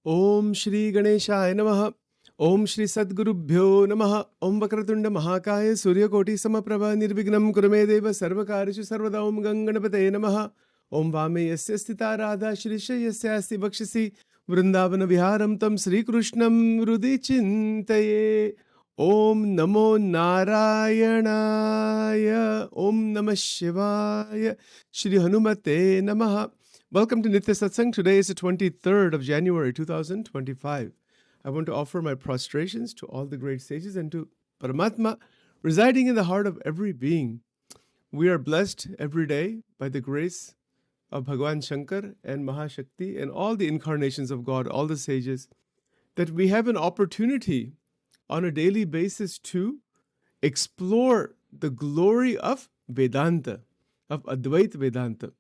Om Shri Ganeshaya Namaha. Om Shri Sadgurubhyo Namaha. Om Vakratunda Mahakaya Surya Koti Samaprabha Nirvignam Kurumedeva Sarvakarishu Sarvada Om Ganganapate Namaha. Om Vame Yasya Sthita Radha Shrisha Yasya Asti Bhakshasi Vrindavana Viharam Tam Sri Krishnam Rudi Chintaye. Om Namo Narayanaaya. Om Namah Shivaya. Shri Hanumate Namaha. Welcome to Nitya Satsang. Today is the 23rd of January 2025. I want to offer my prostrations to all the great sages and to Paramatma residing in the heart of every being. We are blessed every day by the grace of Bhagwan Shankar and Mahashakti and all the incarnations of God, all the sages, that we have an opportunity on a daily basis to explore the glory of Vedanta, of Advaita Vedanta.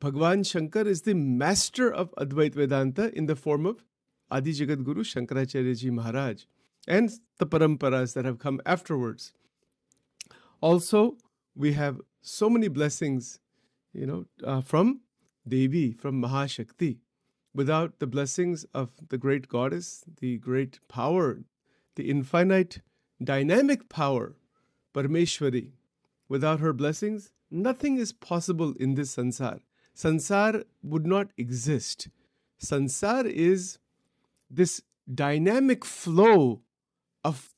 Bhagwan Shankar is the master of Advaita Vedanta in the form of Adi Jagat Guru Shankaracharya Ji Maharaj and the paramparas that have come afterwards. Also, we have so many blessings, from Devi, from Mahashakti. Without the blessings of the great goddess, the great power, the infinite dynamic power, Parameshwari, without her blessings, nothing is possible in this sansar. Sansar would not exist. Sansar is this dynamic flow of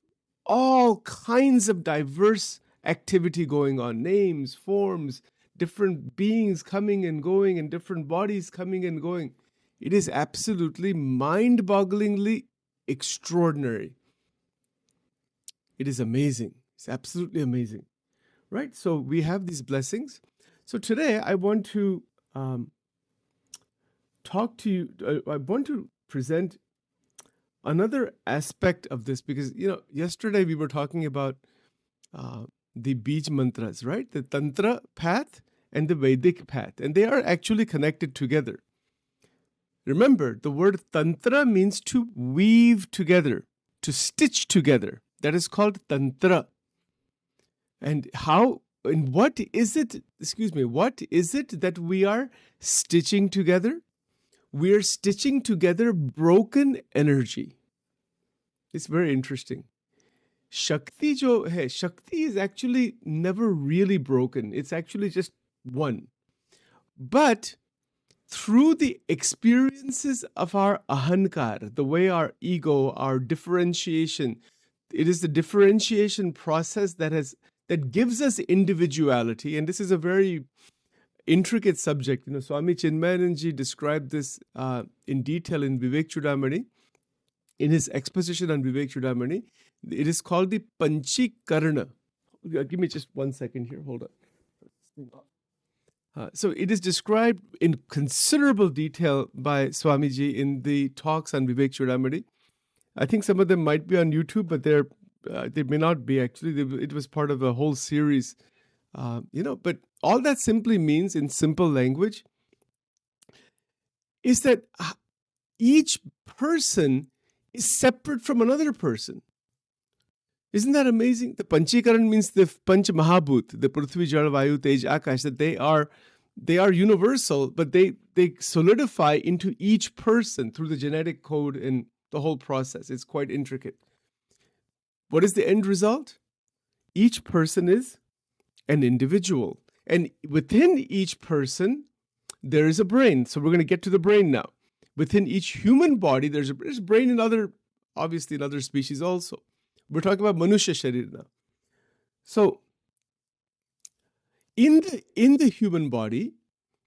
all kinds of diverse activity going on. Names, forms, different beings coming and going, and different bodies coming and going. It is absolutely mind-bogglingly extraordinary. It is amazing. It's absolutely amazing. Right? So we have these blessings. So today I want to talk to you. I want to present another aspect of this because, yesterday we were talking about the Bij mantras, right? The Tantra path and the Vedic path, and they are actually connected together. Remember, the word Tantra means to weave together, to stitch together. That is called Tantra. And what is it that we are stitching together? We are stitching together broken energy. It's very interesting. Shakti is actually never really broken. It's actually just one. But through the experiences of our ahankar, the way our ego, our differentiation, it is the differentiation process that gives us individuality. And this is a very intricate subject. Swami Chinmayananji described this in detail in Vivek Chudamani, in his exposition on Vivek Chudamani. It is called the Panchikarna. Give me just 1 second here. Hold on. So it is described in considerable detail by Swamiji in the talks on Vivek Chudamani. I think some of them might be on YouTube, but they may not be actually. It was part of a whole series, But all that simply means, in simple language, is that each person is separate from another person. Isn't that amazing? The Panchikaran means the Panch Mahabhut, the Prithvi, Jal, Vayu, Tej, Akash, that they are universal, but they solidify into each person through the genetic code and the whole process. It's quite intricate. What is the end result? Each person is an individual. And within each person, there is a brain. So we're going to get to the brain now. Within each human body, there's a brain in other species also. We're talking about Manusha Sharir now. So in the human body,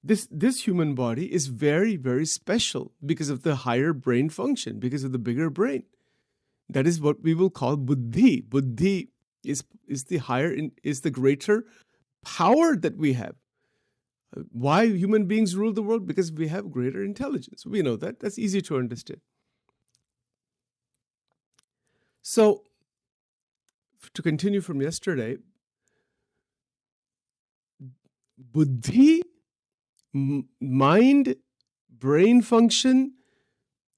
this human body is very, very special because of the higher brain function, because of the bigger brain. That is what we will call buddhi. Buddhi is the greater power that we have. Why human beings rule the world? Because we have greater intelligence. We know that. That's easy to understand. So, to continue from yesterday, buddhi, mind, brain function,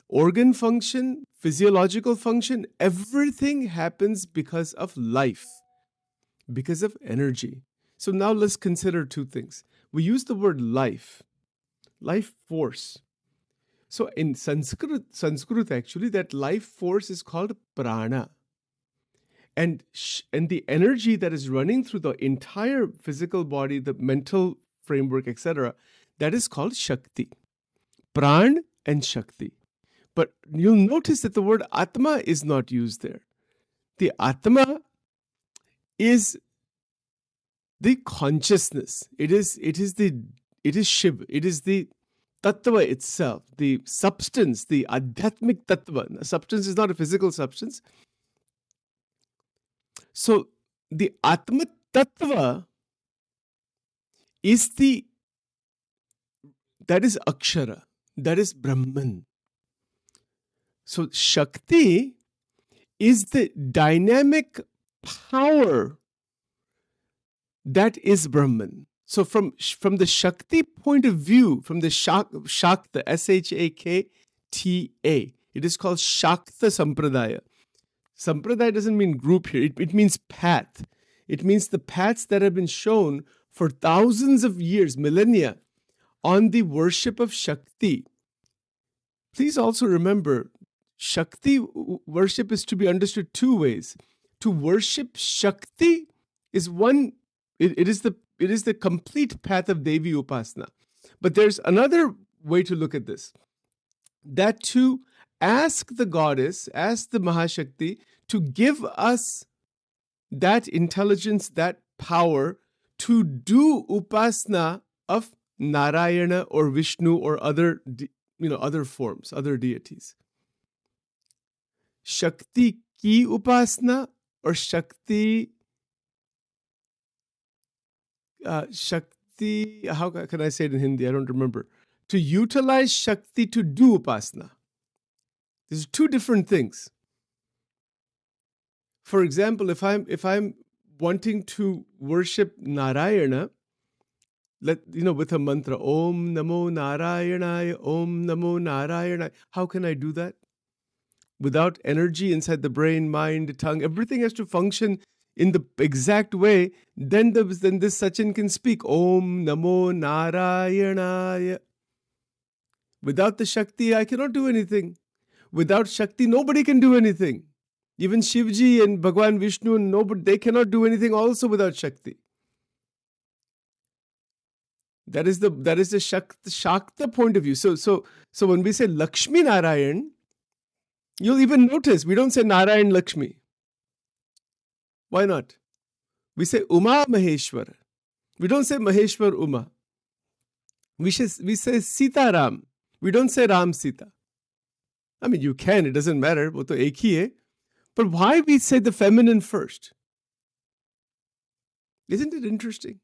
organ function, physiological function, everything happens because of life, because of energy. So now let's consider two things. We use the word life force. So in Sanskrit actually, that life force is called prana. And the energy that is running through the entire physical body, the mental framework, etc., that is called Shakti. Pran and Shakti. But you'll notice that the word Atma is not used there. The Atma is the consciousness. It is Shiv. It is the Tattva itself, the substance, the Adhyatmic Tattva. Substance is not a physical substance. So the Atma Tattva is that is Akshara, that is Brahman. So Shakti is the dynamic power that is Brahman. So from the Shakti point of view, from the Shakta, Shakta, it is called Shakta Sampradaya. Sampradaya doesn't mean group here. It means path. It means the paths that have been shown for thousands of years, millennia, on the worship of Shakti. Please also remember, Shakti worship is to be understood two ways. To worship Shakti is one, it is the complete path of Devi Upasana. But there's another way to look at this. That to ask the goddess, ask the Mahashakti to give us that intelligence, that power to do Upasana of Narayana or Vishnu or other forms, other deities. Shakti ki Upasana or Shakti, how can I say it in Hindi? I don't remember. To utilize Shakti to do Upasana. These are two different things. For example, if I'm wanting to worship Narayana, with a mantra, Om Namo Narayanaya, Om Namo Narayanaya. How can I do that? Without energy inside the brain, mind, tongue, everything has to function in the exact way. Then this Sachin can speak, Om Namo Narayanaya. Without the Shakti, I cannot do anything. Without Shakti, nobody can do anything. Even Shivji and Bhagwan Vishnu, they cannot do anything also without Shakti. That is the Shakta point of view. So when we say Lakshmi Narayan, you'll even notice we don't say Narayan Lakshmi. Why not? We say Uma Maheshwar. We don't say Maheshwar Uma. We say Sita Ram. We don't say Ram Sita. I mean, you can, it doesn't matter. Wo to ek hi hai. But why we say the feminine first? Isn't it interesting?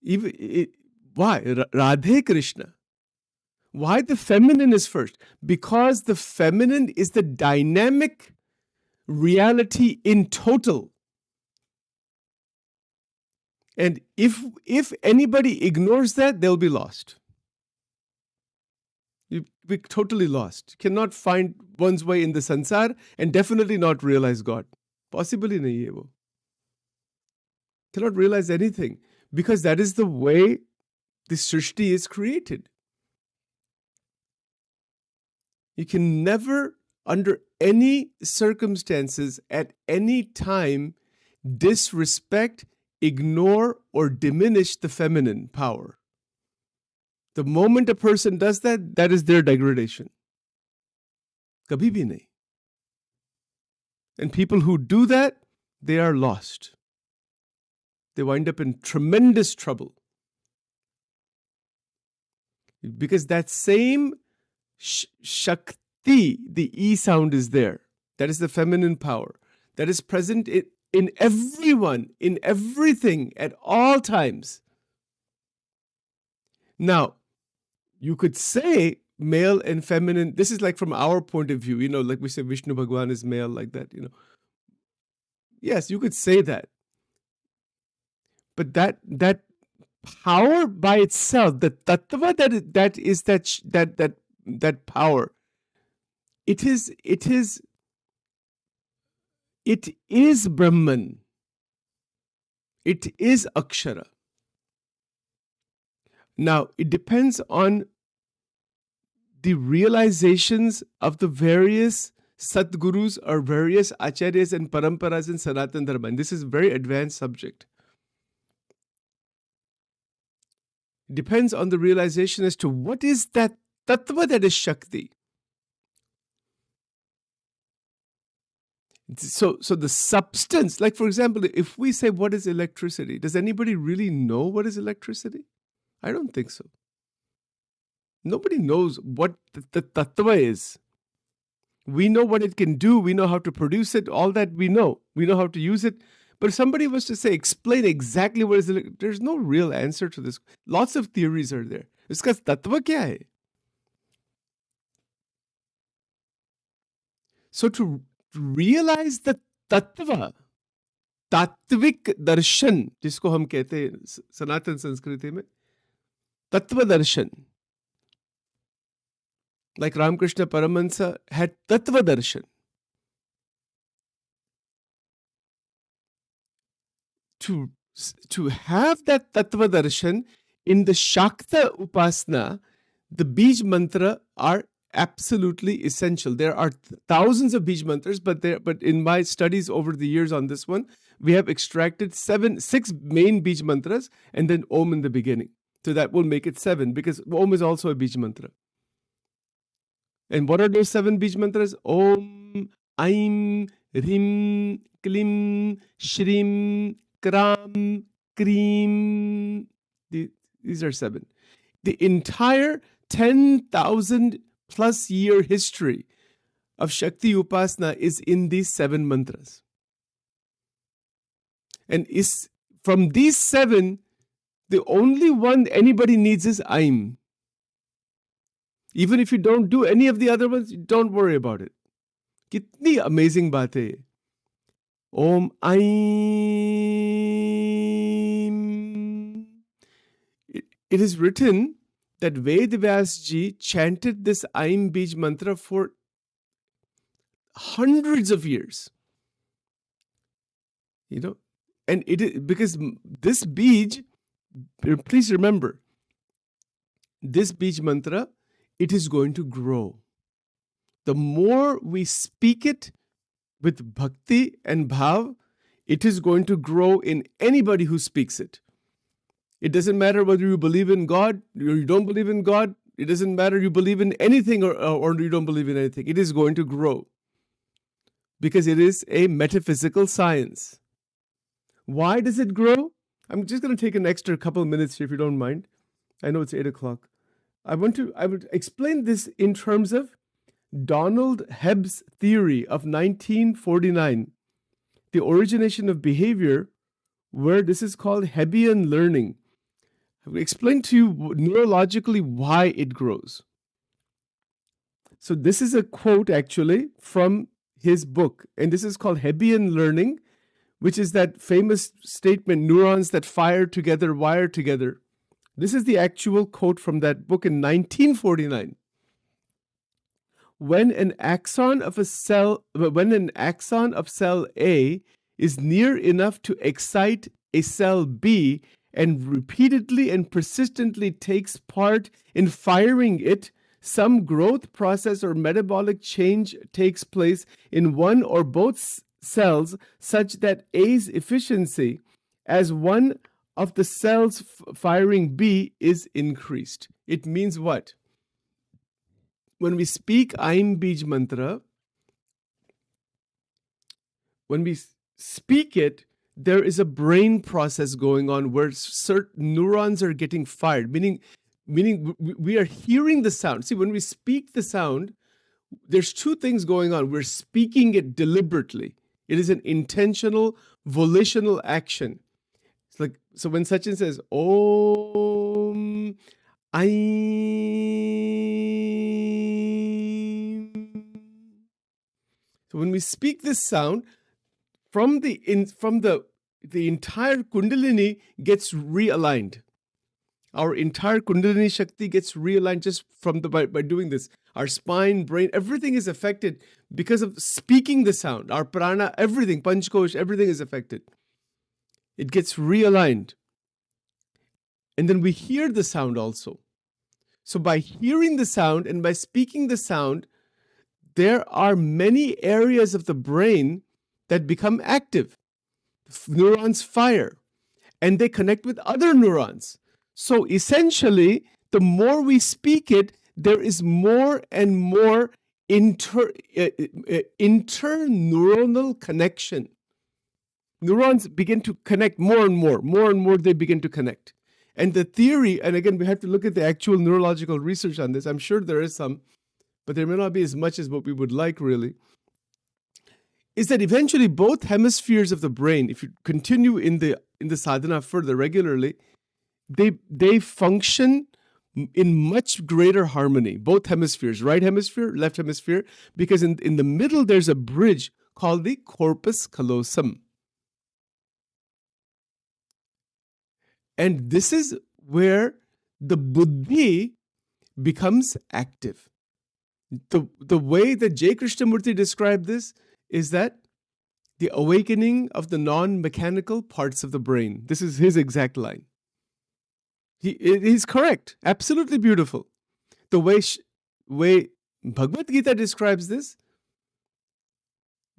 Why? Radhe Krishna. Why the feminine is first? Because the feminine is the dynamic reality in total. And if anybody ignores that, they'll be lost. You'll be totally lost. Cannot find one's way in the sansar and definitely not realize God. Possibly nahi hai wo. Cannot realize anything because that is the way the Srishti is created. You can never, under any circumstances, at any time, disrespect, ignore, or diminish the feminine power. The moment a person does that, that is their degradation. Kabhi bhi nahi. And people who do that, they are lost. They wind up in tremendous trouble. Because that same Shakti, the E sound is there. That is the feminine power. That is present in everyone, in everything, at all times. Now, you could say male and feminine. This is like from our point of view, like we say Vishnu Bhagwan is male, like that, Yes, you could say that. But that power by itself, the tattva that power, it is Brahman. It is Akshara. Now, it depends on the realizations of the various Satgurus or various Acharyas and Paramparas in Sanatana Dharma. And this is a very advanced subject. It depends on the realization as to what is that tattva that is Shakti. So the substance, like for example, if we say what is electricity, does anybody really know what is electricity? I don't think so. Nobody knows what the tattva is. We know what it can do. We know how to produce it. All that we know. We know how to use it. But if somebody was to say, explain exactly what is electricity, there's no real answer to this. Lots of theories are there. Iska tattva kya hai? So to realize the tattva, तात्विक दर्शन, जिसको हम कहते हैं सनातन संस्कृति में तत्व दर्शन, like Ramakrishna Paramahansa had tattva darshan. To have that tattva darshan in the Shakta Upasana, the Bij mantra are absolutely essential. There are thousands of Bij mantras, but in my studies over the years on this one, we have extracted 6 main Bij mantras and then Om in the beginning. So that will make it 7, because Om is also a Bij mantra. And what are those 7 Bij mantras? Om, Aim, Rim, Klim, Shrim, Kram, Krim. These are 7. The entire 10,000 plus year history of Shakti Upasana is in these 7 mantras. And from these 7, the only one anybody needs is Aim. Even if you don't do any of the other ones, don't worry about it. Kitni amazing baat hai. Om Aim. It is written that Vedvyas Ji chanted this Aim Bij mantra for hundreds of years. And it is because this Bij, please remember, this Bij mantra, it is going to grow. The more we speak it with bhakti and bhav, it is going to grow in anybody who speaks it. It doesn't matter whether you believe in God or you don't believe in God. It doesn't matter you believe in anything or you don't believe in anything. It is going to grow because it is a metaphysical science. Why does it grow? I'm just going to take an extra couple of minutes here if you don't mind. I know it's 8 o'clock. I would explain this in terms of Donald Hebb's theory of 1949, the origination of behavior, where this is called Hebbian learning. I will explain to you neurologically why it grows. So this is a quote actually from his book, and this is called Hebbian learning, which is that famous statement, neurons that fire together, wire together. This is the actual quote from that book in 1949. When an axon of cell A is near enough to excite a cell B and repeatedly and persistently takes part in firing it, some growth process or metabolic change takes place in one or both cells such that A's efficiency as one of the cells firing B is increased. It means what? When we speak Aim Bij mantra, when we speak it, there is a brain process going on where certain neurons are getting fired, meaning we are hearing the sound. See, when we speak the sound, there's 2 things going on. We're speaking it deliberately. It is an intentional, volitional action. It's like, so when Sachin says, Om Aim. So when we speak this sound, from the entire Kundalini gets realigned. Our entire Kundalini Shakti gets realigned just by doing this. Our spine, brain, everything is affected because of speaking the sound. Our prana, everything, Panchkosh, everything is affected. It gets realigned. And then we hear the sound also. So by hearing the sound and by speaking the sound, there are many areas of the brain that become active. Neurons fire and they connect with other neurons. So essentially, the more we speak it, there is more and more interneuronal connection. Neurons begin to connect more and more they begin to connect. And the theory, and again, we have to look at the actual neurological research on this. I'm sure there is some, but there may not be as much as what we would like, really, is that eventually both hemispheres of the brain, if you continue in the sadhana further regularly, they function in much greater harmony, both hemispheres, right hemisphere, left hemisphere, because in the middle there's a bridge called the corpus callosum. And this is where the buddhi becomes active. The way that J. Krishnamurti described this is that the awakening of the non-mechanical parts of the brain. This is his exact line. He's correct. Absolutely beautiful. The way Bhagavad Gita describes this,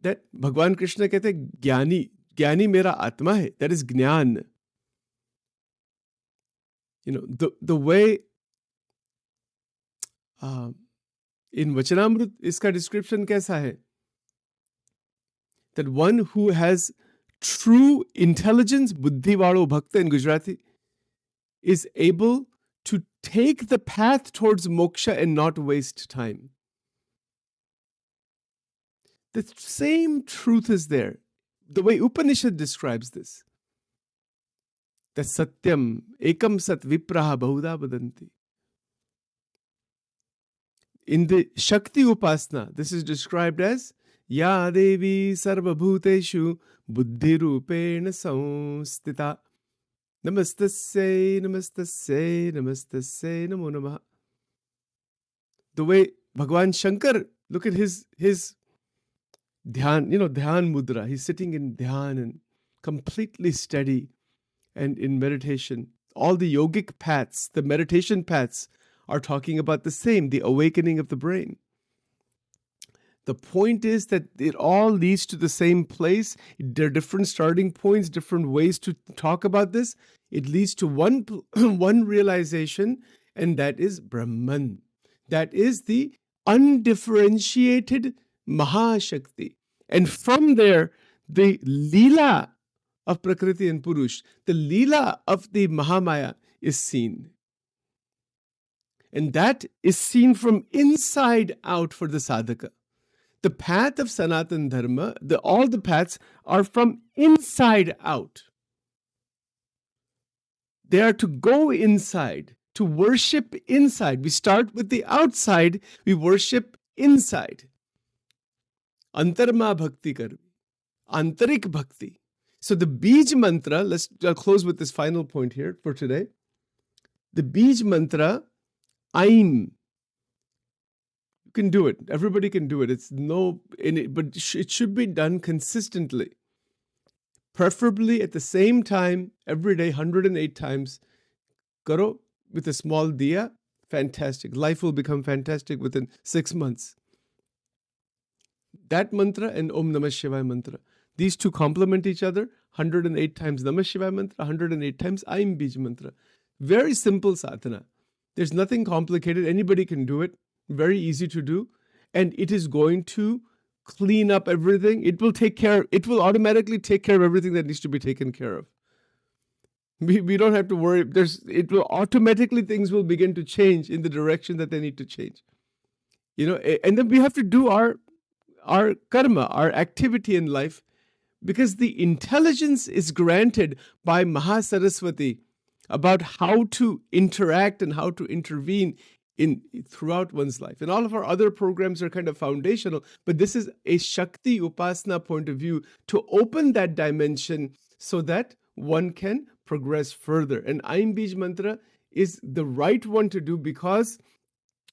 that Bhagwan Krishna कहते ज्ञानी मेरा आत्मा है. That is jnana. The way in Vachanamrut इसका description कैसा है? That one who has true intelligence, buddhi vado bhakta in Gujarati, is able to take the path towards moksha and not waste time. The same truth is there. The way Upanishad describes this. That satyam, ekam sat vipraha bahuda vadanti. In the Shakti Upasana, this is described as Ya Devi Sarvabhuteshu Buddhirupena Samstita. Namastasya, namastasya, namastasya, namo namaha. The way Bhagwan Shankar, look at his dhyan, dhyan mudra. He's sitting in dhyan and completely steady and in meditation. All the yogic paths, the meditation paths are talking about the same, the awakening of the brain. The point is that it all leads to the same place. There are different starting points, different ways to talk about this. It leads to one realization, and that is Brahman. That is the undifferentiated Mahashakti. And from there, the Leela of Prakriti and Purush, the Leela of the Mahamaya is seen. And that is seen from inside out for the sadhaka. The path of Sanatana Dharma, all the paths are from inside out. They are to go inside, to worship inside. We start with the outside, we worship inside. Antarma bhakti karvi, antarik bhakti. So the Bij mantra, I'll close with this final point here for today. The Bij mantra, Aim. You can do it. Everybody can do it. But it should be done consistently. Preferably at the same time, every day, 108 times. Karo with a small diya, fantastic. Life will become fantastic within 6 months. That mantra and Om Namah Shivaya mantra. These two complement each other. 108 times Namah Shivaya mantra, 108 times Aim Bij mantra. Very simple sadhana. There's nothing complicated. Anybody can do it. Very easy to do. And it is going to clean up everything. It will automatically take care of everything that needs to be taken care of. We don't have to worry. Things will begin to change in the direction that they need to change. And then we have to do our karma, our activity in life, because the intelligence is granted by Mahasaraswati about how to interact and how to intervene throughout one's life. And all of our other programs are kind of foundational, but this is a Shakti Upasana point of view to open that dimension so that one can progress further. And Aim Bij mantra is the right one to do because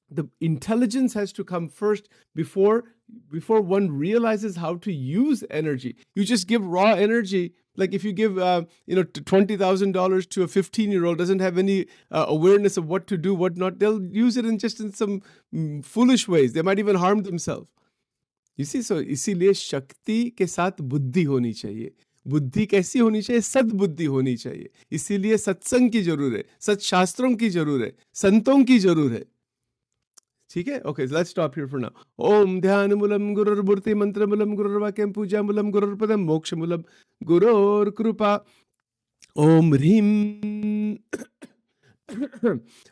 the intelligence has to come first before one realizes how to use energy. You just give raw energy, Like if you give, $20,000 to a 15-year-old, doesn't have any awareness of what to do, what not, they'll use it in some foolish ways. They might even harm themselves. You see, so इसीलिए शक्ति के साथ बुद्धि होनी चाहिए. बुद्धि कैसी होनी चाहिए? सद्बुद्धि होनी चाहिए. इसीलिए सत्संग की जरूर है, सत्शास्त्रों की जरूर है, संतों की जरूर है. ठीक है? Okay, let's stop here for now. ओम ध्यानमूलम गुरुर्मूर्ति मंत्रमूलम गुरुर्वाक्यं पूजामूलम गुरुर्पदम मोक्षमूलम गुरोर्कृपा. ओम ह्रीं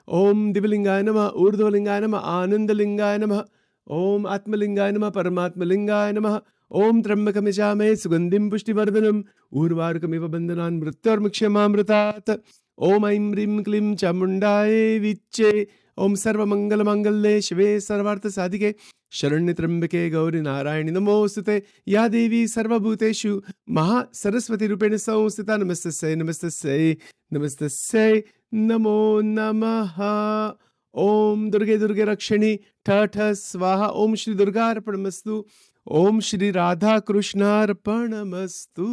ओम दिव्यलिंगाय नमः, ऊर्ध्वलिंगाय नमः, आनंदलिंगाय नमः, ओम आत्मलिंगाय नमः, परमात्मलिंगाय नमः. ओम त्र्यंबकं यजामहे सुगंधिं पुष्टिवर्धनम्, उर्वारुकमिव बन्धनान् मृत्योर्मुक्षयमामृतात्. ओम ऐं ह्रीं क्लीं चामुण्डाय विच्चे. ओम सर्वमंगलमांगल्ये शिवे सर्वार्थसाधिके शरण्ये त्र्यंबके गौरी नारायणि नमोस्तुते. या देवी सर्वभूतेषु महासरस्वती रूपेण संस्थिता. नमस्तस्यै नमस्तस्यै नमस्तस्यै नमो नमः. ओम दुर्गे दुर्गे रक्षिणी ठठ स्वाहा. ओम श्री दुर्गार्पणमस्तु. ओम श्री राधा कृष्णार्पणमस्तु.